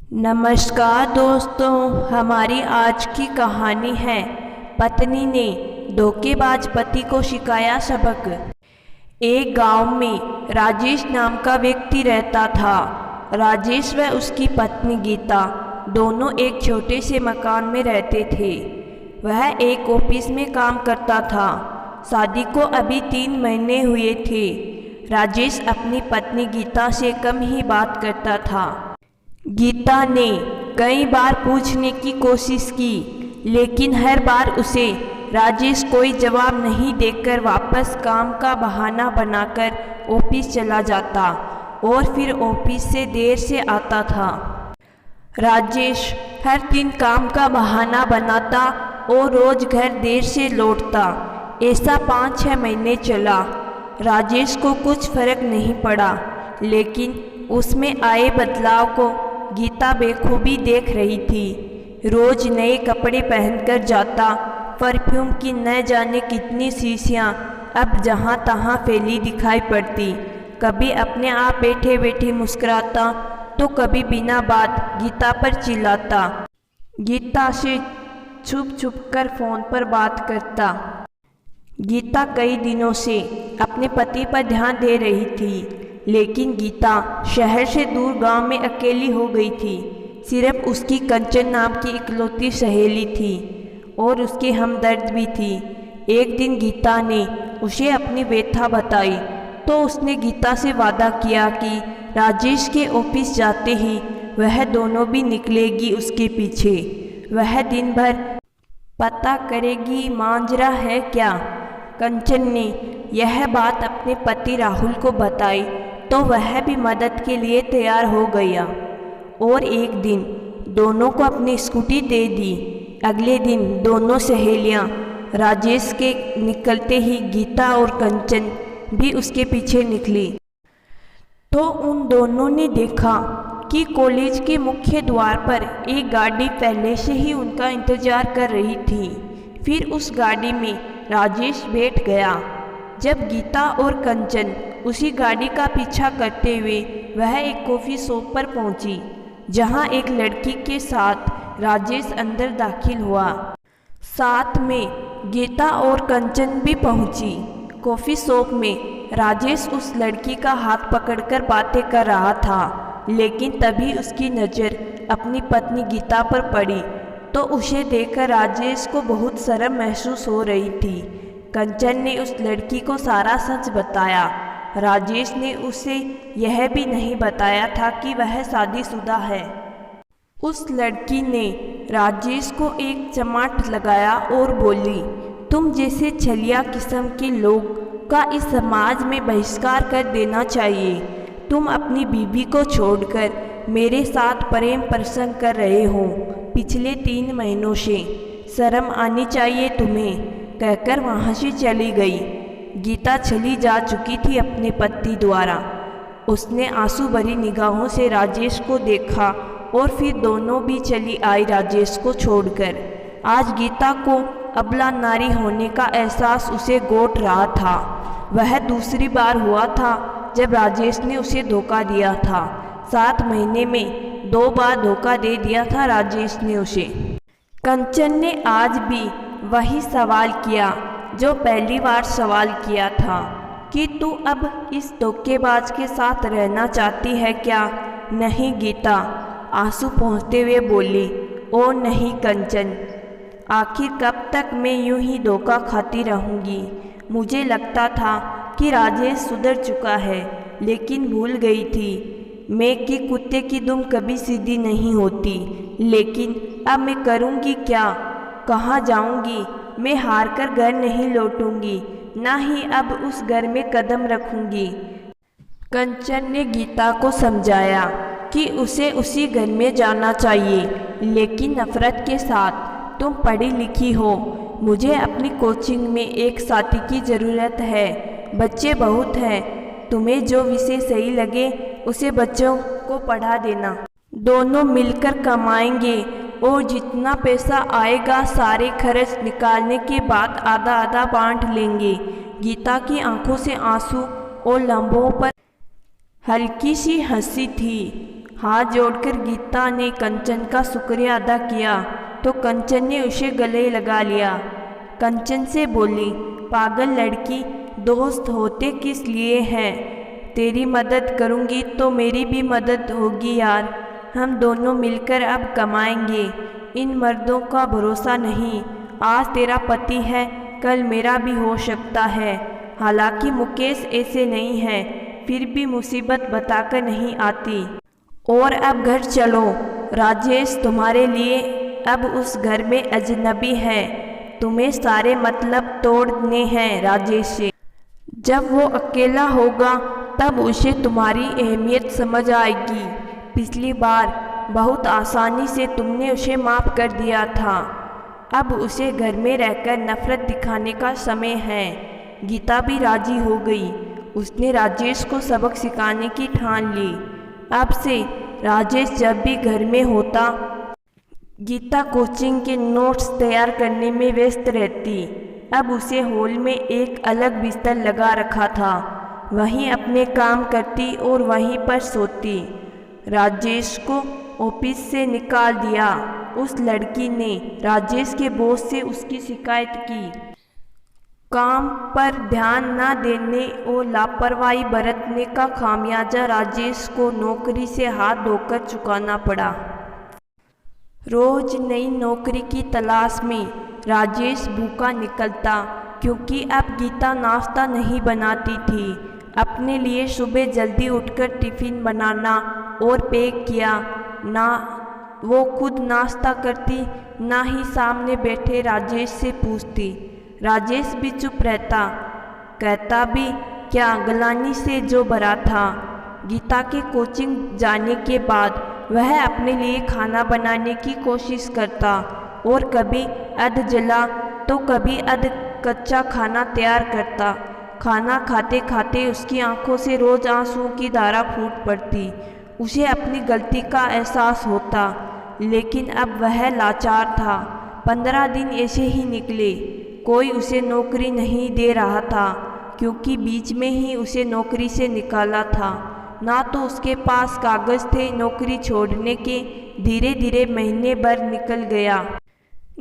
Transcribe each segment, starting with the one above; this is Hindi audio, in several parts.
नमस्कार दोस्तों, हमारी आज की कहानी है पत्नी ने धोखेबाज पति को सिखाया सबक। एक गांव में राजेश नाम का व्यक्ति रहता था। राजेश व उसकी पत्नी गीता दोनों एक छोटे से मकान में रहते थे। वह एक ऑफिस में काम करता था। शादी को अभी 3 महीने हुए थे। राजेश अपनी पत्नी गीता से कम ही बात करता था। गीता ने कई बार पूछने की कोशिश की, लेकिन हर बार उसे राजेश कोई जवाब नहीं देकर वापस काम का बहाना बनाकर ऑफिस चला जाता और फिर ऑफिस से देर से आता था। राजेश हर दिन काम का बहाना बनाता और रोज घर देर से लौटता। ऐसा 5-6 महीने चला। राजेश को कुछ फर्क नहीं पड़ा, लेकिन उसमें आए बदलाव को गीता बेखूबी देख रही थी। रोज नए कपड़े पहनकर जाता। परफ्यूम की न जाने कितनी शीशियाँ अब जहाँ तहाँ फैली दिखाई पड़ती। कभी अपने आप बैठे बैठे मुस्कुराता तो कभी बिना बात गीता पर चिल्लाता। गीता से छुप छुप कर फ़ोन पर बात करता। गीता कई दिनों से अपने पति पर ध्यान दे रही थी, लेकिन गीता शहर से दूर गांव में अकेली हो गई थी। सिर्फ उसकी कंचन नाम की इकलौती सहेली थी और उसकी हमदर्द भी थी। एक दिन गीता ने उसे अपनी व्यथा बताई तो उसने गीता से वादा किया कि राजेश के ऑफिस जाते ही वह दोनों भी निकलेगी उसके पीछे। वह दिन भर पता करेगी मांजरा है क्या। कंचन ने यह बात अपने पति राहुल को बताई तो वह भी मदद के लिए तैयार हो गया और एक दिन दोनों को अपनी स्कूटी दे दी। अगले दिन दोनों सहेलियां राजेश के निकलते ही गीता और कंचन भी उसके पीछे निकली तो उन दोनों ने देखा कि कॉलेज के मुख्य द्वार पर एक गाड़ी पहले से ही उनका इंतजार कर रही थी। फिर उस गाड़ी में राजेश बैठ गया। जब गीता और कंचन उसी गाड़ी का पीछा करते हुए वह एक कॉफ़ी शॉप पर पहुंची, जहां एक लड़की के साथ राजेश अंदर दाखिल हुआ। साथ में गीता और कंचन भी पहुंची। कॉफ़ी शॉप में राजेश उस लड़की का हाथ पकड़कर बातें कर रहा था, लेकिन तभी उसकी नज़र अपनी पत्नी गीता पर पड़ी तो उसे देखकर राजेश को बहुत शर्म महसूस हो रही थी। कंचन ने उस लड़की को सारा सच बताया। राजेश ने उसे यह भी नहीं बताया था कि वह शादीशुदा है। उस लड़की ने राजेश को एक चमाट लगाया और बोली, तुम जैसे छलिया किस्म के लोग का इस समाज में बहिष्कार कर देना चाहिए। तुम अपनी बीवी को छोड़कर मेरे साथ प्रेम प्रसंग कर रहे हो पिछले 3 महीनों से। शर्म आनी चाहिए तुम्हें, कहकर वहाँ से चली गई। गीता चली जा चुकी थी अपने पति द्वारा। उसने आंसू भरी निगाहों से राजेश को देखा और फिर दोनों भी चली आई राजेश को छोड़कर। आज गीता को अबला नारी होने का एहसास उसे गोट रहा था। वह दूसरी बार हुआ था जब राजेश ने उसे धोखा दिया था। 7 महीने में 2 बार धोखा दे दिया था राजेश ने उसे। कंचन ने आज भी वही सवाल किया जो पहली बार सवाल किया था कि तू अब इस धोखेबाज के साथ रहना चाहती है क्या। नहीं गीता आंसू पोंछते हुए बोली। ओ नहीं कंचन, आखिर कब तक मैं यूं ही धोखा खाती रहूँगी। मुझे लगता था कि राजेश सुधर चुका है, लेकिन भूल गई थी मैं कि कुत्ते की दुम कभी सीधी नहीं होती। लेकिन अब मैं करूँगी क्या, कहाँ जाऊँगी। मैं हार कर घर नहीं लौटूंगी, ना ही अब उस घर में कदम रखूंगी। कंचन ने गीता को समझाया कि उसे उसी घर में जाना चाहिए, लेकिन नफरत के साथ। तुम पढ़ी लिखी हो, मुझे अपनी कोचिंग में एक साथी की ज़रूरत है। बच्चे बहुत हैं, तुम्हें जो विषय सही लगे उसे बच्चों को पढ़ा देना। दोनों मिलकर कमाएंगे और जितना पैसा आएगा सारे खर्च निकालने के बाद आधा आधा बांट लेंगे। गीता की आंखों से आंसू और लम्बों पर हल्की सी हंसी थी। हाथ जोड़कर गीता ने कंचन का शुक्रिया अदा किया तो कंचन ने उसे गले लगा लिया। कंचन से बोली, पागल लड़की, दोस्त होते किस लिए हैं? तेरी मदद करूँगी तो मेरी भी मदद होगी यार। हम दोनों मिलकर अब कमाएंगे। इन मर्दों का भरोसा नहीं। आज तेरा पति है, कल मेरा भी हो सकता है। हालांकि मुकेश ऐसे नहीं है, फिर भी मुसीबत बताकर नहीं आती। और अब घर चलो। राजेश तुम्हारे लिए अब उस घर में अजनबी है। तुम्हें सारे मतलब तोड़ने हैं राजेश से। जब वो अकेला होगा तब उसे तुम्हारी अहमियत समझ आएगी। पिछली बार बहुत आसानी से तुमने उसे माफ़ कर दिया था। अब उसे घर में रहकर नफरत दिखाने का समय है। गीता भी राजी हो गई। उसने राजेश को सबक सिखाने की ठान ली। अब से राजेश जब भी घर में होता, गीता कोचिंग के नोट्स तैयार करने में व्यस्त रहती। अब उसे हॉल में एक अलग बिस्तर लगा रखा था। वहीं अपने काम करती और वहीं पर सोती। राजेश को ऑफिस से निकाल दिया। उस लड़की ने राजेश के बॉस से उसकी शिकायत की। काम पर ध्यान न देने और लापरवाही बरतने का खामियाजा राजेश को नौकरी से हाथ धोकर चुकाना पड़ा। रोज नई नौकरी की तलाश में राजेश भूखा निकलता, क्योंकि अब गीता नाश्ता नहीं बनाती थी। अपने लिए सुबह जल्दी उठकर टिफ़िन बनाना और पैक किया। ना वो खुद नाश्ता करती, ना ही सामने बैठे राजेश से पूछती। राजेश भी चुप रहता, कहता भी क्या, गलानी से जो भरा था। गीता के कोचिंग जाने के बाद वह अपने लिए खाना बनाने की कोशिश करता और कभी अध जला तो कभी अध कच्चा खाना तैयार करता। खाना खाते खाते उसकी आंखों से रोज आंसुओं की धारा फूट पड़ती। उसे अपनी गलती का एहसास होता, लेकिन अब वह लाचार था। 15 दिन ऐसे ही निकले। कोई उसे नौकरी नहीं दे रहा था, क्योंकि बीच में ही उसे नौकरी से निकाला था। ना तो उसके पास कागज़ थे नौकरी छोड़ने के। धीरे धीरे महीने भर निकल गया।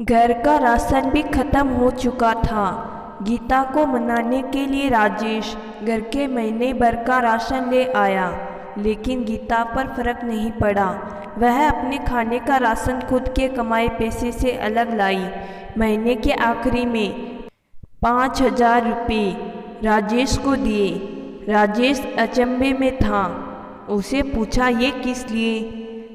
घर का राशन भी खत्म हो चुका था। गीता को मनाने के लिए राजेश घर के महीने भर का राशन ले आया, लेकिन गीता पर फर्क नहीं पड़ा। वह अपने खाने का राशन खुद के कमाए पैसे से अलग लाई। महीने के आखिरी में 5000 रुपये राजेश को दिए। राजेश अचंभे में था। उसे पूछा, ये किस लिए?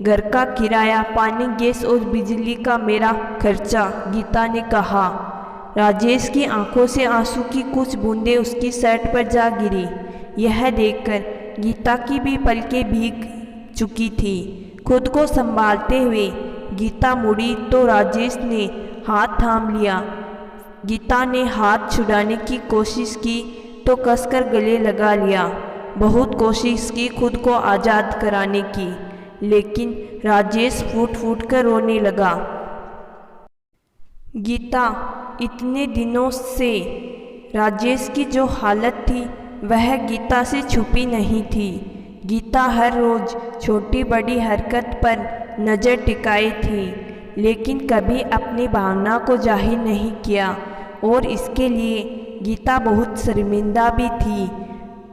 घर का किराया, पानी, गैस और बिजली का मेरा खर्चा, गीता ने कहा। राजेश की आंखों से आंसू की कुछ बूंदें उसकी शर्ट पर जा गिरी। यह देखकर गीता की भी पलकें भीग चुकी थी। खुद को संभालते हुए गीता मुड़ी तो राजेश ने हाथ थाम लिया। गीता ने हाथ छुड़ाने की कोशिश की तो कसकर गले लगा लिया। बहुत कोशिश की खुद को आज़ाद कराने की, लेकिन राजेश फूट फूट कर रोने लगा। गीता, इतने दिनों से राजेश की जो हालत थी वह गीता से छुपी नहीं थी। गीता हर रोज़ छोटी बड़ी हरकत पर नज़र टिकाई थी, लेकिन कभी अपनी भावना को जाहिर नहीं किया, और इसके लिए गीता बहुत शर्मिंदा भी थी।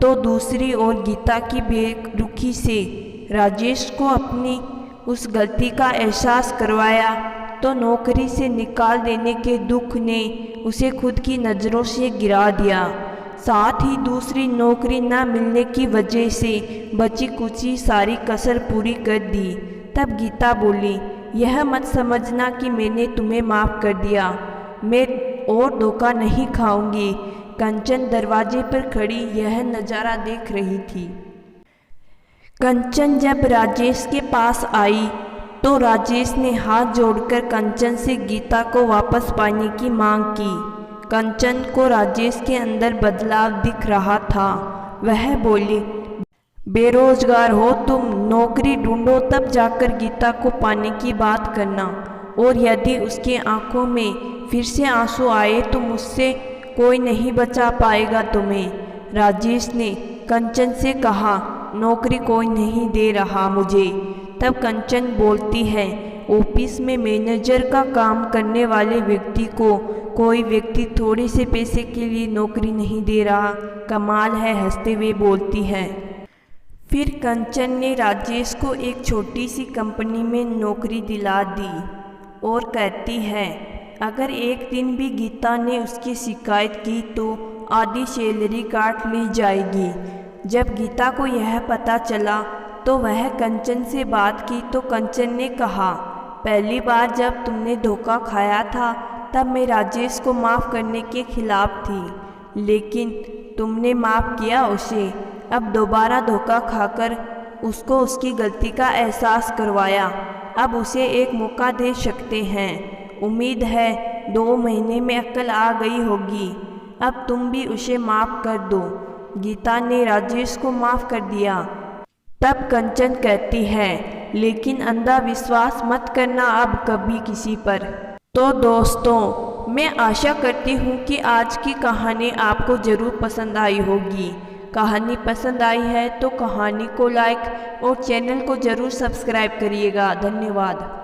तो दूसरी ओर गीता की बेरुखी से राजेश को अपनी उस गलती का एहसास करवाया तो नौकरी से निकाल देने के दुख ने उसे खुद की नज़रों से गिरा दिया। साथ ही दूसरी नौकरी न मिलने की वजह से बची कुची सारी कसर पूरी कर दी। तब गीता बोली, यह मत समझना कि मैंने तुम्हें माफ़ कर दिया। मैं और धोखा नहीं खाऊंगी। कंचन दरवाजे पर खड़ी यह नज़ारा देख रही थी। कंचन जब राजेश के पास आई तो राजेश ने हाथ जोड़कर कंचन से गीता को वापस पाने की मांग की। कंचन को राजेश के अंदर बदलाव दिख रहा था। वह बोली, बेरोजगार हो तुम, नौकरी ढूंढो तब जाकर गीता को पाने की बात करना, और यदि उसकी आंखों में फिर से आंसू आए तो मुझसे कोई नहीं बचा पाएगा तुम्हें। राजेश ने कंचन से कहा, नौकरी कोई नहीं दे रहा मुझे। तब कंचन बोलती है, ऑफिस में मैनेजर का काम करने वाले व्यक्ति को कोई व्यक्ति थोड़े से पैसे के लिए नौकरी नहीं दे रहा, कमाल है, हंसते हुए बोलती है। फिर कंचन ने राजेश को एक छोटी सी कंपनी में नौकरी दिला दी और कहती है, अगर एक दिन भी गीता ने उसकी शिकायत की तो आधी सैलरी काट ली जाएगी। जब गीता को यह पता चला तो वह कंचन से बात की तो कंचन ने कहा, पहली बार जब तुमने धोखा खाया था तब मैं राजेश को माफ़ करने के खिलाफ थी, लेकिन तुमने माफ़ किया उसे। अब दोबारा धोखा खाकर उसको उसकी गलती का एहसास करवाया। अब उसे एक मौका दे सकते हैं। उम्मीद है 2 महीने में अक्ल आ गई होगी। अब तुम भी उसे माफ़ कर दो। गीता ने राजेश को माफ़ कर दिया। तब कंचन कहती है, लेकिन अंधा विश्वास मत करना अब कभी किसी पर। तो दोस्तों, मैं आशा करती हूँ कि आज की कहानी आपको ज़रूर पसंद आई होगी। कहानी पसंद आई है तो कहानी को लाइक और चैनल को ज़रूर सब्सक्राइब करिएगा। धन्यवाद।